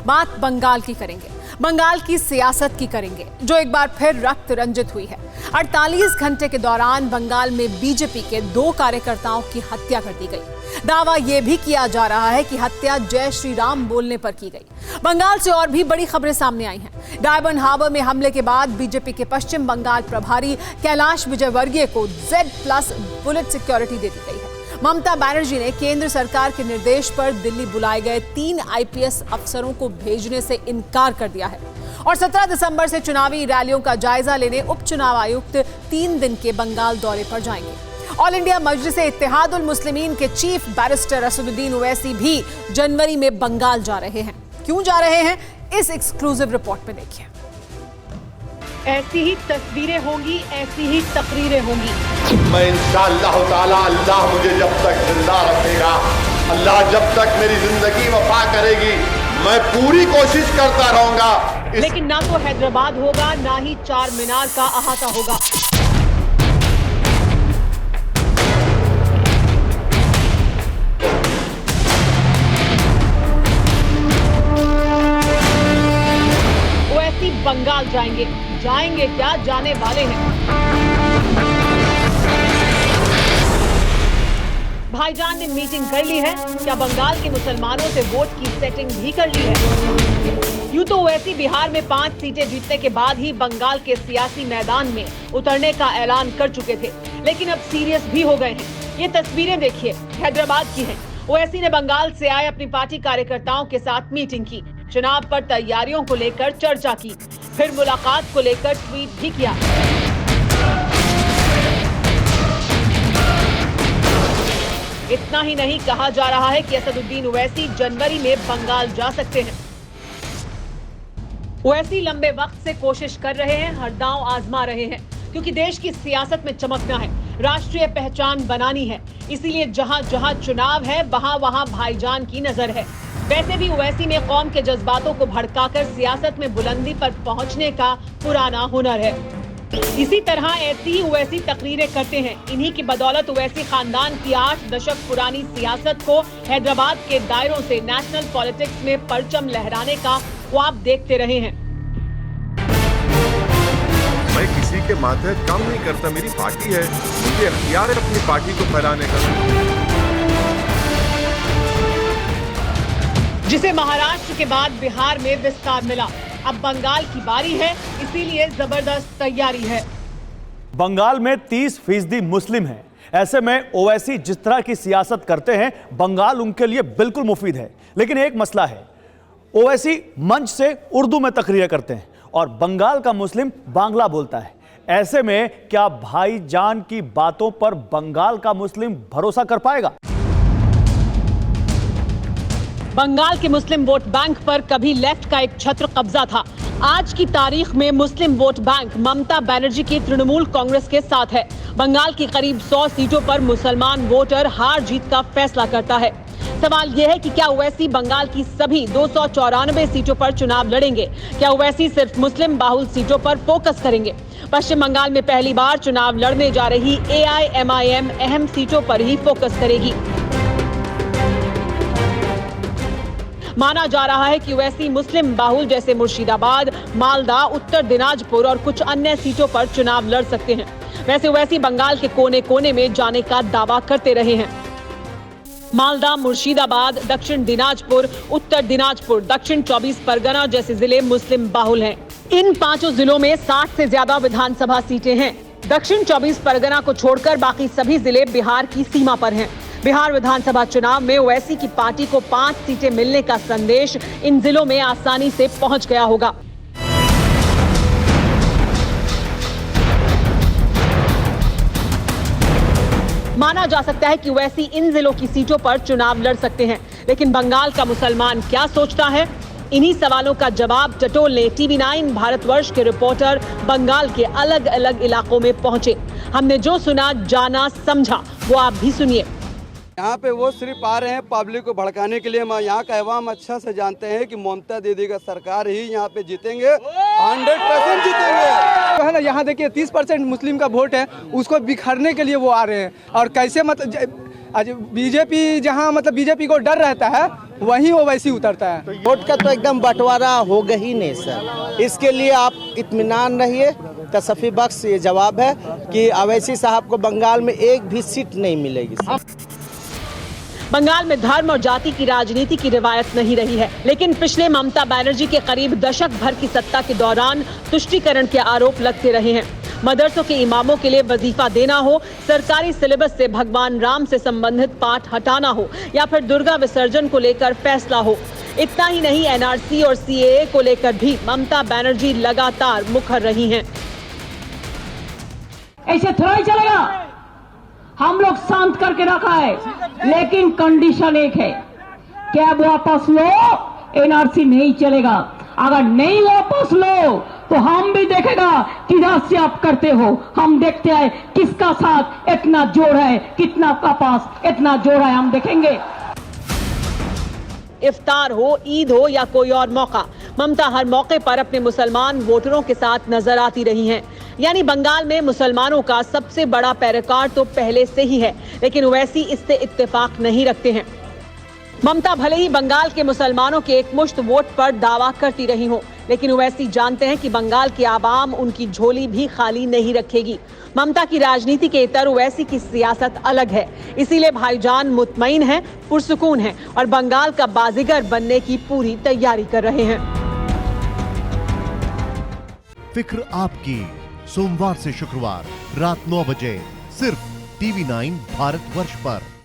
बात बंगाल की करेंगे, बंगाल की सियासत की करेंगे, जो एक बार फिर रक्त रंजित हुई है। 48 घंटे के दौरान बंगाल में बीजेपी के 2 कार्यकर्ताओं की हत्या कर दी गई। दावा यह भी किया जा रहा है कि हत्या जय श्री राम बोलने पर की गई। बंगाल से और भी बड़ी खबरें सामने आई हैं। डायमंड हार्बर में हमले के बाद बीजेपी के पश्चिम बंगाल प्रभारी कैलाश विजयवर्गीय को Z+ बुलेट सिक्योरिटी दे दी गई है। ममता बनर्जी ने केंद्र सरकार के निर्देश पर दिल्ली बुलाए गए 3 IPS अफसरों को भेजने से इनकार कर दिया है और 17 दिसंबर से चुनावी रैलियों का जायजा लेने उपचुनाव आयुक्त 3 दिन के बंगाल दौरे पर जाएंगे। ऑल इंडिया मजलिस इत्तेहादुल मुस्लिमीन के चीफ बैरिस्टर असदुद्दीन ओवैसी भी जनवरी में बंगाल जा रहे हैं। क्यों जा रहे हैं, इस एक्सक्लूसिव रिपोर्ट में देखिए। ऐसी ही तस्वीरें होंगी, ऐसी ही तकरीरें होंगी। मैं इंशाअल्लाह ताला, अल्लाह मुझे जब तक जिंदा रखेगा, अल्लाह जब तक मेरी जिंदगी वफा करेगी, मैं पूरी कोशिश करता रहूंगा। लेकिन ना तो हैदराबाद होगा, ना ही चार मीनार का अहाता होगा। ओवैसी बंगाल जाएंगे क्या, जाने वाले हैं। भाईजान ने मीटिंग कर ली है, क्या बंगाल के मुसलमानों से वोट की सेटिंग भी कर ली है। यूं तो ओवैसी बिहार में 5 सीटें जीतने के बाद ही बंगाल के सियासी मैदान में उतरने का ऐलान कर चुके थे, लेकिन अब सीरियस भी हो गए हैं। ये तस्वीरें देखिए, हैदराबाद की हैं। ओवैसी ने बंगाल से आए अपनी पार्टी कार्यकर्ताओं के साथ मीटिंग की, चुनाव पर तैयारियों को लेकर चर्चा की, फिर मुलाकात को लेकर ट्वीट भी किया। इतना ही नहीं, कहा जा रहा है कि असदुद्दीन ओवैसी जनवरी में बंगाल जा सकते हैं। ओवैसी लंबे वक्त से कोशिश कर रहे हैं, हर दांव आजमा रहे हैं, क्योंकि देश की सियासत में चमकना है, राष्ट्रीय पहचान बनानी है। इसीलिए जहां जहां चुनाव है, वहां वहां भाईजान की नजर है। वैसे भी ओवैसी में कौम के जज्बातों को भड़काकर सियासत में बुलंदी पर पहुंचने का पुराना हुनर है। इसी तरह ऐसी ही ओवैसी तकरीरें करते हैं। इन्हीं की बदौलत ओवैसी खानदान की 8 दशक पुरानी सियासत को हैदराबाद के दायरों से नेशनल पॉलिटिक्स में परचम लहराने का ख्वाब देखते रहे हैं। मैं किसी के माथे काम नहीं करता, मेरी पार्टी है, मुझे इख्तियार है अपनी पार्टी को फैलाने का। जिसे महाराष्ट्र के बाद बिहार में विस्तार मिला, अब बंगाल की बारी है, इसीलिए जबरदस्त तैयारी है। बंगाल में 30% मुस्लिम हैं। ऐसे में ओवैसी जिस तरह की सियासत करते हैं, बंगाल उनके लिए बिल्कुल मुफीद है। लेकिन एक मसला है, ओवैसी मंच से उर्दू में तकरीरें करते हैं और बंगाल का मुस्लिम बांग्ला बोलता है। ऐसे में क्या भाईजान की बातों पर बंगाल का मुस्लिम भरोसा कर पाएगा? बंगाल के मुस्लिम वोट बैंक पर कभी लेफ्ट का एक छत्र कब्जा था। आज की तारीख में मुस्लिम वोट बैंक ममता बनर्जी की तृणमूल कांग्रेस के साथ है। बंगाल की करीब 100 सीटों पर मुसलमान वोटर हार जीत का फैसला करता है। सवाल यह है कि क्या ओवैसी बंगाल की सभी 294 सीटों पर चुनाव लड़ेंगे? क्या ओवैसी सिर्फ मुस्लिम बाहुल सीटों पर फोकस करेंगे? पश्चिम बंगाल में पहली बार चुनाव लड़ने जा रही AIMIM अहम सीटों पर ही फोकस करेगी। माना जा रहा है कि ओवैसी मुस्लिम बाहुल जैसे मुर्शिदाबाद, मालदा, उत्तर दिनाजपुर और कुछ अन्य सीटों पर चुनाव लड़ सकते हैं। वैसे ओवैसी बंगाल के कोने कोने में जाने का दावा करते रहे हैं। मालदा, मुर्शिदाबाद, दक्षिण दिनाजपुर, उत्तर दिनाजपुर, दक्षिण 24 परगना जैसे जिले मुस्लिम बाहुल हैं। इन 5 जिलों में 60 से ज्यादा विधानसभा सीटें हैं। दक्षिण 24 परगना को छोड़कर बाकी सभी जिले बिहार की सीमा पर हैं। बिहार विधानसभा चुनाव में ओवैसी की पार्टी को 5 सीटें मिलने का संदेश इन जिलों में आसानी से पहुंच गया होगा। माना जा सकता है कि ओवैसी इन जिलों की सीटों पर चुनाव लड़ सकते हैं, लेकिन बंगाल का मुसलमान क्या सोचता है? इन्हीं सवालों का जवाब टटोलने TV9 भारतवर्ष के रिपोर्टर बंगाल के अलग अलग इलाकों में पहुंचे। हमने जो सुना, जाना, समझा, वो आप भी सुनिए। यहाँ पे वो सिर्फ आ रहे हैं पब्लिक को भड़काने के लिए। यहाँ का अवाम अच्छा से जानते हैं कि ममता दीदी का सरकार ही यहाँ पे जीतेंगे, 100% जीतेंगे। तो है ना, यहाँ देखिए 30% मुस्लिम का वोट है, उसको बिखरने के लिए वो आ रहे हैं। और कैसे आज बीजेपी जहाँ मतलब बीजेपी को डर रहता है वहीं ओवैसी उतरता है। वोट का तो एकदम बंटवारा होगा ही नहीं सर, इसके लिए आप इत्मीनान रहिए। तसफी बख्श ये जवाब है कि ओवैसी साहब को बंगाल में एक भी सीट नहीं मिलेगी सर। बंगाल में धर्म और जाति की राजनीति की रिवायत नहीं रही है, लेकिन पिछले ममता बनर्जी के करीब दशक भर की सत्ता के दौरान तुष्टीकरण के आरोप लगते रहे हैं। मदरसों के इमामों के लिए वजीफा देना हो, सरकारी सिलेबस से भगवान राम से संबंधित पाठ हटाना हो या फिर दुर्गा विसर्जन को लेकर फैसला हो। इतना ही नहीं, एनआरसी और सीएए को लेकर भी ममता बनर्जी लगातार मुखर रही हैं। ऐसे थोड़ा ही चलेगा, हम लोग शांत करके रखा है, लेकिन कंडीशन एक है, कैब वापस लो, एनआरसी नहीं चलेगा। अगर नहीं वापस लो तो हम भी देखेगा किधर से आप करते हो। हम देखते हैं किसका साथ इतना जोर है, कितना का पास इतना जोर है, हम देखेंगे। इफ्तार हो, ईद हो या कोई और मौका, ममता हर मौके पर अपने मुसलमान वोटरों के साथ नजर आती रही हैं। यानी बंगाल में मुसलमानों का सबसे बड़ा पैरोकार तो पहले से ही है, लेकिन ओवैसी इससे इत्तेफाक नहीं रखते हैं। ममता भले ही बंगाल के मुसलमानों के एक मुश्त वोट पर दावा करती रही हो, लेकिन ओवैसी जानते हैं कि बंगाल की आवाम उनकी झोली भी खाली नहीं रखेगी। ममता की राजनीति के इतर ओवैसी की सियासत अलग है, इसीलिए भाईजान मुतमईन हैं, पुरसुकून हैं और बंगाल का बाजीगर बनने की पूरी तैयारी कर रहे हैं। फिक्र आपकी, सोमवार से शुक्रवार रात 9 बजे सिर्फ TV9 भारतवर्ष पर।